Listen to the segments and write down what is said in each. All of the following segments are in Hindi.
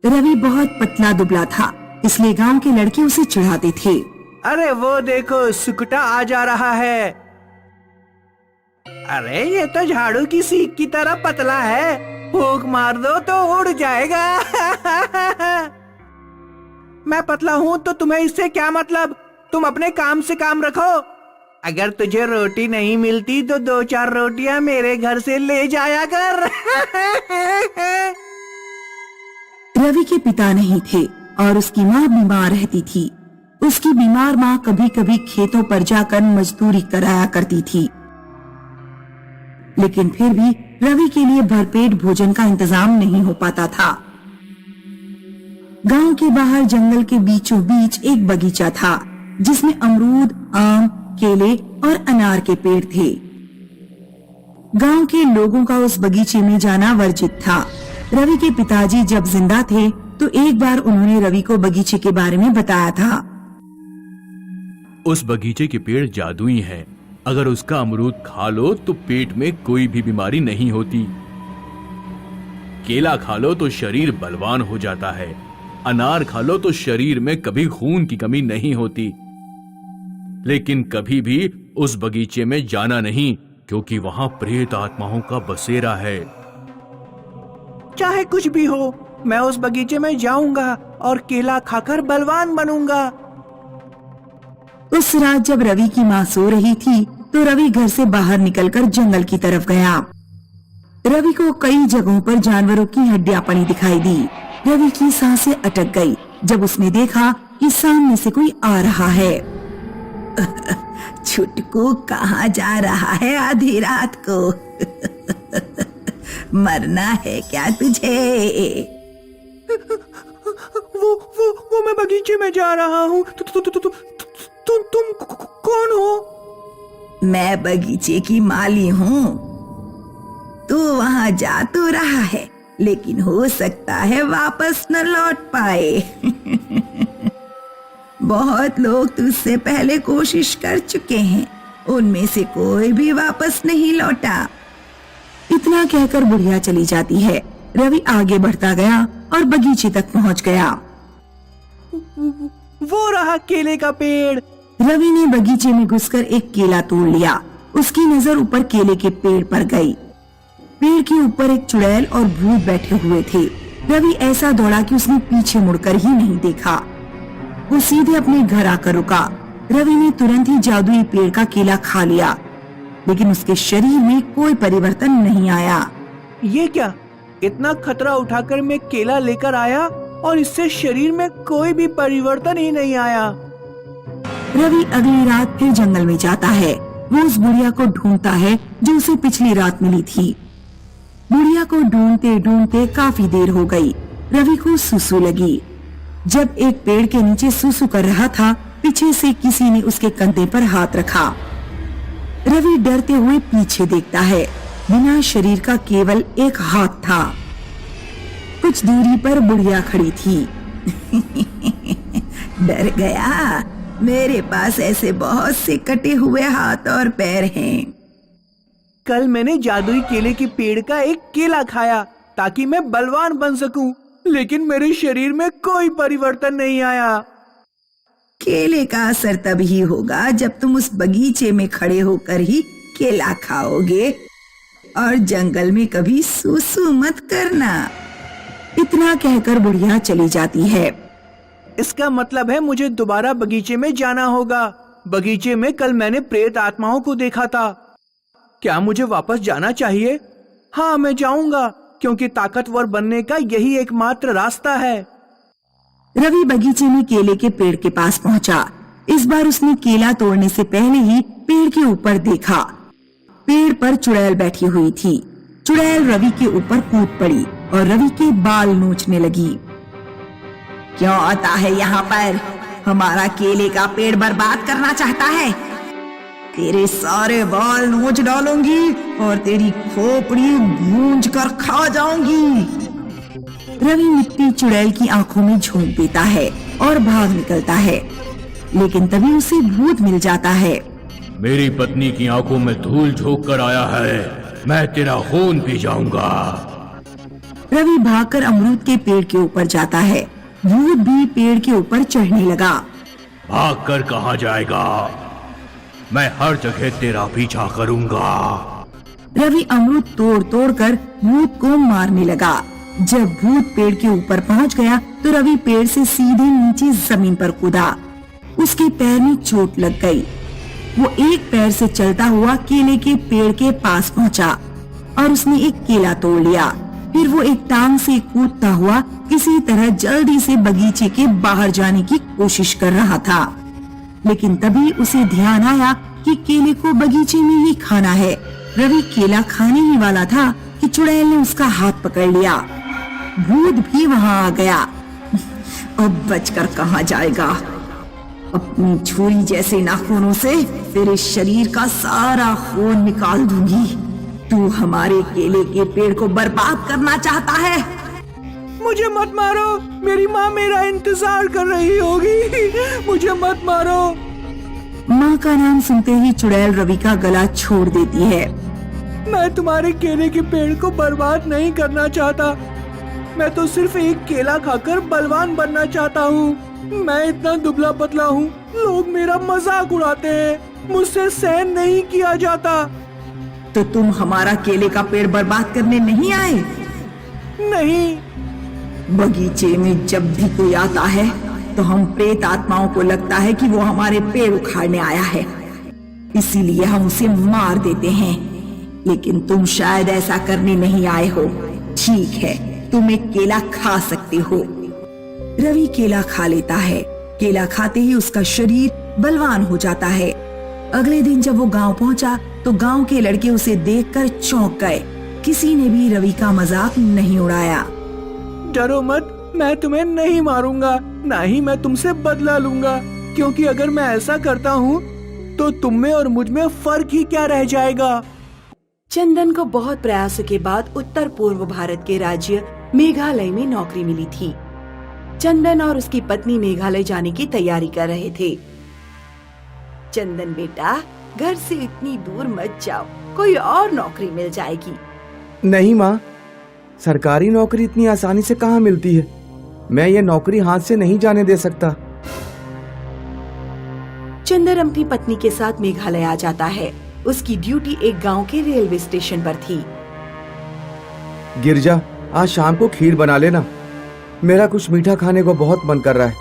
रवि बहुत पतला दुबला था, इसलिए गांव के लड़के उसे चिढ़ाते थे। अरे वो देखो, सुकुटा आ जा रहा है। अरे ये तो झाड़ू की सीख की तरह पतला है, फूंक मार दो तो उड़ जाएगा। मैं पतला हूँ तो तुम्हें इससे क्या मतलब? तुम अपने काम से काम रखो। अगर तुझे रोटी नहीं मिलती तो 2-4 रोटियां मेरे घर से ले जाया कर। रवि के पिता नहीं थे और उसकी माँ बीमार रहती थी। उसकी बीमार माँ कभी कभी खेतों पर जाकर मजदूरी कराया करती थी, लेकिन फिर भी रवि के लिए भरपेट भोजन का इंतजाम नहीं हो पाता था। गांव के बाहर जंगल के बीचों बीच एक बगीचा था, जिसमें अमरूद, आम, केले और अनार के पेड़ थे। गांव के लोगों का उस बगीचे में जाना वर्जित था। रवि के पिताजी जब जिंदा थे तो एक बार उन्होंने रवि को बगीचे के बारे में बताया था। उस बगीचे के पेड़ जादुई हैं। अगर उसका अमरूद खा लो तो पेट में कोई भी बीमारी नहीं होती। केला खा लो तो शरीर बलवान हो जाता है। अनार खा लो तो शरीर में कभी खून की कमी नहीं होती। लेकिन कभी भी उस बगीचे में जाना नहीं, क्योंकि वहां प्रेत आत्माओं का बसेरा है। चाहे कुछ भी हो, मैं उस बगीचे में जाऊंगा और केला खाकर बलवान बनूंगा। उस रात जब रवि की माँ सो रही थी तो रवि घर से बाहर निकलकर जंगल की तरफ गया। रवि को कई जगहों पर जानवरों की हड्डियां पड़ी दिखाई दी। रवि की सांसें अटक गई जब उसने देखा कि सामने से कोई आ रहा है। छुटकू कहाँ जा रहा है आधी रात को? मरना है क्या तुझे? वो मैं बगीचे में जा रहा हूँ। तुम कौन हो? मैं बगीचे की माली हूँ। तू वहाँ जा तो रहा है, लेकिन हो सकता है वापस न लौट पाए। बहुत लोग तुझसे पहले कोशिश कर चुके हैं, उनमें से कोई भी वापस नहीं लौटा। इतना कहकर बुढ़िया चली जाती है। रवि आगे बढ़ता गया और बगीचे तक पहुँच गया। वो रहा केले का पेड़। रवि ने बगीचे में घुसकर एक केला तोड़ लिया। उसकी नजर ऊपर केले के पेड़ पर गई। पेड़ के ऊपर एक चुड़ैल और भूत बैठे हुए थे। रवि ऐसा दौड़ा कि उसने पीछे मुड़कर ही नहीं देखा। वो सीधे अपने घर आकर रुका। रवि ने तुरंत ही जादुई पेड़ का केला खा लिया, लेकिन उसके शरीर में कोई परिवर्तन नहीं आया। ये क्या? इतना खतरा उठाकर मैं केला लेकर आया और इससे शरीर में कोई भी परिवर्तन ही नहीं आया। रवि अगली रात फिर जंगल में जाता है। वो उस बुढ़िया को ढूंढता है जो उसे पिछली रात मिली थी। बुढ़िया को ढूंढते ढूंढते काफी देर हो गई। रवि को सुसु लगी। जब एक पेड़ के नीचे सुसु कर रहा था, पीछे से किसी ने उसके कंधे पर हाथ रखा। रवि डरते हुए पीछे देखता है। बिना शरीर का केवल एक हाथ था। कुछ दूरी पर बुढ़िया खड़ी थी। डर गया? मेरे पास ऐसे बहुत से कटे हुए हाथ और पैर हैं। कल मैंने जादुई केले के पेड़ का एक केला खाया ताकि मैं बलवान बन सकूं, लेकिन मेरे शरीर में कोई परिवर्तन नहीं आया। केले का असर तभी होगा जब तुम उस बगीचे में खड़े होकर ही केला खाओगे, और जंगल में कभी सुसु मत करना। इतना कहकर बुढ़िया चली जाती है। इसका मतलब है मुझे दोबारा बगीचे में जाना होगा। बगीचे में कल मैंने प्रेत आत्माओं को देखा था। क्या मुझे वापस जाना चाहिए? हाँ, मैं जाऊंगा, क्योंकि ताकतवर बनने का यही एकमात्र रास्ता है। रवि बगीचे में केले के पेड़ के पास पहुंचा। इस बार उसने केला तोड़ने से पहले ही पेड़ के ऊपर देखा। पेड़ पर चुड़ैल बैठी हुई थी। चुड़ैल रवि के ऊपर कूद पड़ी और रवि के बाल नोचने लगी। क्यों आता है यहाँ पर? हमारा केले का पेड़ बर्बाद करना चाहता है? तेरे सारे बाल नोच डालूंगी और तेरी खोपड़ी गूंज कर खा जाऊंगी। रवि मिट्टी चुड़ैल की आंखों में झोंक देता है और भाग निकलता है, लेकिन तभी उसे भूत मिल जाता है। मेरी पत्नी की आंखों में धूल झोंक कर आया है, मैं तेरा खून पी जाऊंगा। रवि भागकर अमरूद के पेड़ के ऊपर जाता है। भूत भी पेड़ के ऊपर चढ़ने लगा। भाग कर कहाँ जाएगा? मैं हर जगह तेरा पीछा करूंगा। रवि अमरूद तोड़ तोड़ कर भूत को मारने लगा। जब भूत पेड़ के ऊपर पहुंच गया तो रवि पेड़ से सीधे नीचे जमीन पर कूदा। उसके पैर में चोट लग गई। वो एक पैर से चलता हुआ केले के पेड़ के पास पहुंचा और उसने एक केला तोड़ लिया। फिर वो एक टांग से कूदता हुआ किसी तरह जल्दी से बगीचे के बाहर जाने की कोशिश कर रहा था, लेकिन तभी उसे ध्यान आया कि केले को बगीचे में ही खाना है। रवि केला खाने ही वाला था कि चुड़ैल ने उसका हाथ पकड़ लिया। भूत भी वहाँ आ गया। अब बचकर कहाँ जाएगा? अपनी छुरी जैसे नाखूनों से तेरे शरीर का सारा खून निकाल दूंगी। तू हमारे केले के पेड़ को बर्बाद करना चाहता है? मुझे मत मारो, मेरी माँ मेरा इंतजार कर रही होगी। मुझे मत मारो। माँ का नाम सुनते ही चुड़ैल रवि का गला छोड़ देती है। मैं तुम्हारे केले के पेड़ को बर्बाद नहीं करना चाहता। मैं तो सिर्फ एक केला खाकर बलवान बनना चाहता हूँ। मैं इतना दुबला पतला हूँ, लोग मेरा मजाक उड़ाते हैं। मुझसे सहन नहीं किया जाता। तो तुम हमारा केले का पेड़ बर्बाद करने नहीं आए? नहीं। बगीचे में जब भी कोई आता है तो हम प्रेत आत्माओं को लगता है कि वो हमारे पेड़ उखाड़ने आया है, इसीलिए हम उसे मार देते हैं। लेकिन तुम शायद ऐसा करने नहीं आए हो। ठीक है, तुम एक केला खा सकते हो। रवि केला खा लेता है। केला खाते ही उसका शरीर बलवान हो जाता है। अगले दिन जब वो गांव पहुंचा तो गांव के लड़के उसे देखकर चौंक गए। किसी ने भी रवि का मजाक नहीं उड़ाया। डरो मत, मैं तुम्हें नहीं मारूंगा, ना ही मैं तुमसे बदला लूंगा, क्योंकि अगर मैं ऐसा करता हूँ तो तुम में और मुझ में फर्क ही क्या रह जाएगा। चंदन को बहुत प्रयासों के बाद उत्तर पूर्व भारत के राज्य मेघालय में नौकरी मिली थी। चंदन और उसकी पत्नी मेघालय जाने की तैयारी कर रहे थे। चंदन बेटा, घर से इतनी दूर मत जाओ, कोई और नौकरी मिल जाएगी। नहीं माँ, सरकारी नौकरी इतनी आसानी से कहाँ मिलती है। मैं ये नौकरी हाथ से नहीं जाने दे सकता। चंदन अपनी पत्नी के साथ मेघालय आ जाता है। उसकी ड्यूटी एक गांव के रेलवे स्टेशन पर थी। गिरजा, आज शाम को खीर बना लेना, मेरा कुछ मीठा खाने को बहुत मन कर रहा है।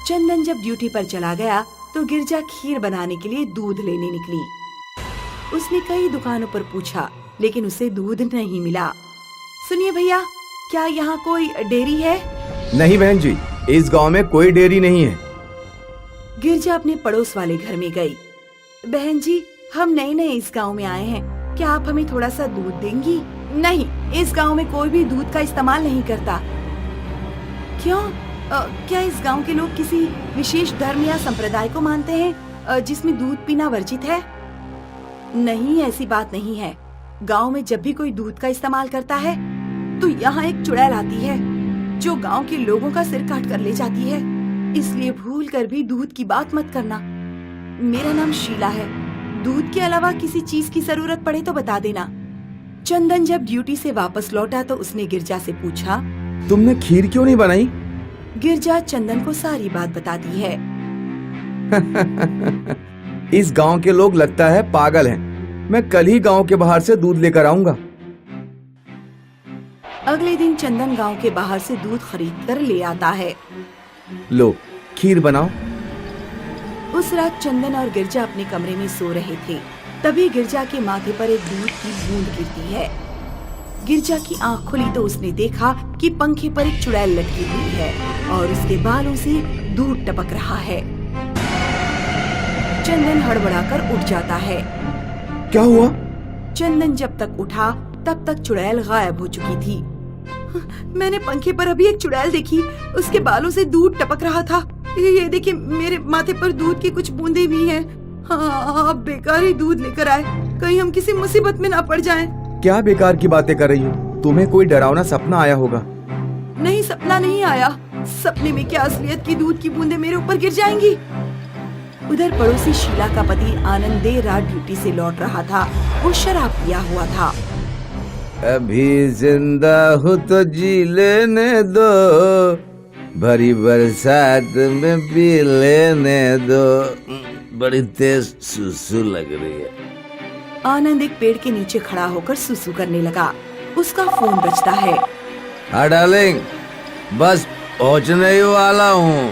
चंदन जब ड्यूटी पर चला गया तो गिरजा खीर बनाने के लिए दूध लेने निकली। उसने कई दुकानों पर पूछा, लेकिन उसे दूध नहीं मिला। सुनिए भैया, क्या यहाँ कोई डेयरी है? नहीं बहन जी, इस गांव में कोई डेयरी नहीं है। गिरजा अपने पड़ोस वाले घर में गई। बहन जी, हम नए नए इस गांव में आए हैं, क्या आप हमें थोड़ा सा दूध देंगी? नहीं, इस गांव में कोई भी दूध का इस्तेमाल नहीं करता। क्यों? क्या इस गांव के लोग किसी विशेष धर्म या संप्रदाय को मानते हैं जिसमें दूध पीना वर्जित है? नहीं, ऐसी बात नहीं है। गांव में जब भी कोई दूध का इस्तेमाल करता है तो यहाँ एक चुड़ैल आती है जो गांव के लोगों का सिर काट कर ले जाती है। इसलिए भूल कर भी दूध की बात मत करना। मेरा नाम शीला है। दूध के अलावा किसी चीज की जरूरत पड़े तो बता देना। चंदन जब ड्यूटी से वापस लौटा तो उसने गिरजा से पूछा, तुमने खीर क्यों नहीं बनाई? गिरजा चंदन को सारी बात बताती है। इस गांव के लोग लगता है पागल हैं। मैं कल ही गांव के बाहर से दूध लेकर आऊंगा। अगले दिन चंदन गांव के बाहर से दूध खरीद कर ले आता है। लो, खीर बनाओ। उस रात चंदन और गिरजा अपने कमरे में सो रहे थे। तभी गिरजा के माथे पर एक दूध की बूंद गिरती है। गिरजा की आंख खुली तो उसने देखा कि पंखे पर एक चुड़ैल लटकी हुई है और उसके बालों से दूध टपक रहा है। चंदन हड़बड़ाकर उठ जाता है। क्या हुआ? चंदन जब तक उठा तब तक चुड़ैल गायब हो चुकी थी। मैंने पंखे पर अभी एक चुड़ैल देखी, उसके बालों से दूध टपक रहा था। ये देखिए, मेरे माथे पर दूध की कुछ बूंदें भी हैं। हाँ, आप बेकार ही दूध लेकर आए, कहीं हम किसी मुसीबत में ना पड़ जाएं। क्या बेकार की बातें कर रही हो? तुम्हें कोई डरावना सपना आया होगा। नहीं, सपना नहीं आया। सपने में क्या असलियत की दूध की बूंदें मेरे ऊपर गिर जाएंगी। उधर पड़ोसी शीला का पति आनंद देर रात ड्यूटी से लौट रहा था। वो शराब पिया हुआ था। अभी जिंदा हूँ तो जी लेने दो, भरी बरसात में पी लेने दो। बड़ी तेज सुसु लग रही है। आनंद एक पेड़ के नीचे खड़ा होकर सुसु करने लगा। उसका फोन बजता है। हाँ डार्लिंग, बस पहुँचने ही वाला हूँ।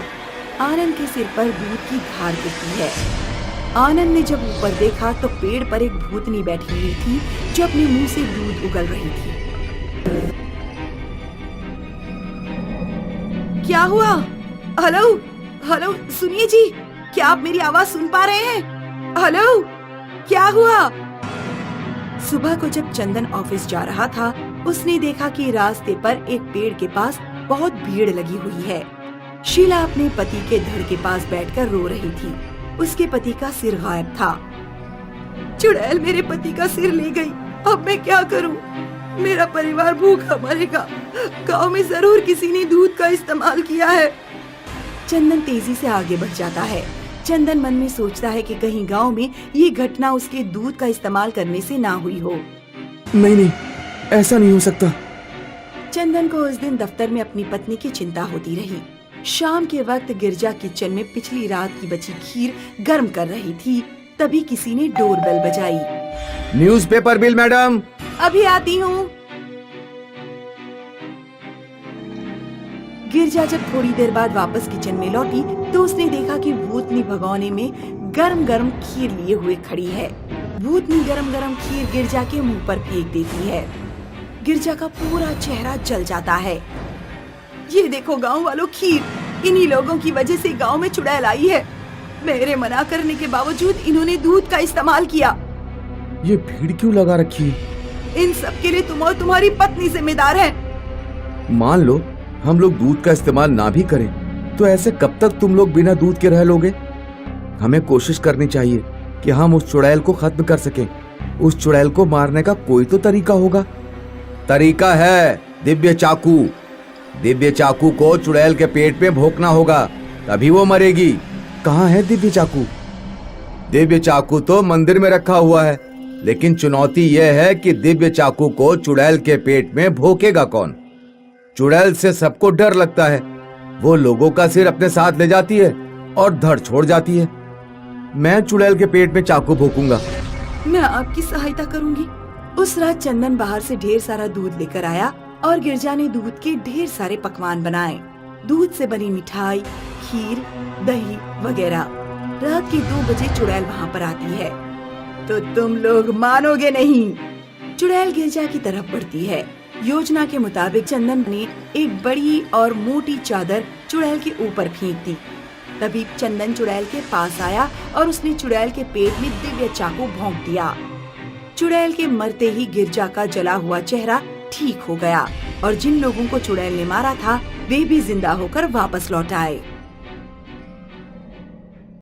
आनंद के सिर पर दूध की धार गिरती है। आनंद ने जब ऊपर देखा तो पेड़ पर एक भूतनी बैठी हुई थी जो अपने मुंह से दूध उगल रही थी। क्या हुआ? हेलो हेलो, सुनिए जी, क्या आप मेरी आवाज सुन पा रहे हैं? हेलो, क्या हुआ? सुबह को जब चंदन ऑफिस जा रहा था, उसने देखा कि रास्ते पर एक पेड़ के पास बहुत भीड़ लगी हुई है। शीला अपने पति के धड़ के पास बैठकर रो रही थी। उसके पति का सिर गायब था। चुड़ैल मेरे पति का सिर ले गई। अब मैं क्या करूं? मेरा परिवार भूखा मरेगा। गांव में जरूर किसी ने दूध का इस्तेमाल किया है। चंदन तेजी से आगे बढ़ जाता है। चंदन मन में सोचता है कि कहीं गांव में ये घटना उसके दूध का इस्तेमाल करने से ना हुई हो। नहीं, ऐसा नहीं हो सकता। चंदन को उस दिन दफ्तर में अपनी पत्नी की चिंता होती रही। शाम के वक्त गिरजा किचन में पिछली रात की बची खीर गर्म कर रही थी। तभी किसी ने डोरबेल बजाई। Newspaper bill madam. अभी आती हूँ। गिरजा जब थोड़ी देर बाद वापस किचन में लौटी तो उसने देखा कि भूतनी भगोने में गरम गरम खीर लिए हुए खड़ी है। भूतनी गरम गरम खीर गिरजा के मुंह पर फेंक देती है। गिरजा का पूरा चेहरा जल जाता है। ये देखो गांव वालों, खीर। इन्हीं लोगों की वजह से गांव में चुड़ैल आई है। मेरे मना करने के बावजूद इन्होंने दूध का इस्तेमाल किया। ये भीड़ क्यों लगा रखी है? इन सब के लिए तुम और तुम्हारी पत्नी जिम्मेदार हैं। मान लो हम लोग दूध का इस्तेमाल ना भी करें तो ऐसे कब तक तुम लोग बिना दूध के रह लोगे? हमें कोशिश करनी चाहिए कि हम उस चुड़ैल को खत्म कर सकें। उस चुड़ैल को मारने का कोई तो तरीका होगा। तरीका है दिव्य चाकू। दिव्य चाकू को चुड़ैल के पेट में भोंकना होगा, तभी वो मरेगी। कहाँ है दिव्य चाकू? दिव्य चाकू तो मंदिर में रखा हुआ है, लेकिन चुनौती यह है कि दिव्य चाकू को चुड़ैल के पेट में भोंकेगा कौन? चुड़ैल से सबको डर लगता है। वो लोगों का सिर अपने साथ ले जाती है और धड़ छोड़ जाती है। मैं चुड़ैल के पेट में चाकू भोंकूंगा। मैं आपकी सहायता करूंगी। उस रात चंदन बाहर से ढेर सारा दूध लेकर आया और गिरजा ने दूध के ढेर सारे पकवान बनाए। दूध से बनी मिठाई, खीर, दही वगैरह। रात के 2 बजे चुड़ैल वहाँ पर आती है। तो तुम लोग मानोगे नहीं। चुड़ैल गिरजा की तरफ बढ़ती है। योजना के मुताबिक चंदन ने एक बड़ी और मोटी चादर चुड़ैल के ऊपर फेंक दी। तभी चंदन चुड़ैल के पास आया और उसने चुड़ैल के पेट में दिव्य चाकू भोंक दिया। चुड़ैल के मरते ही गिरजा का जला हुआ चेहरा ठीक हो गया और जिन लोगों को चुड़ैल ने मारा था वे भी जिंदा होकर वापस लौट आए।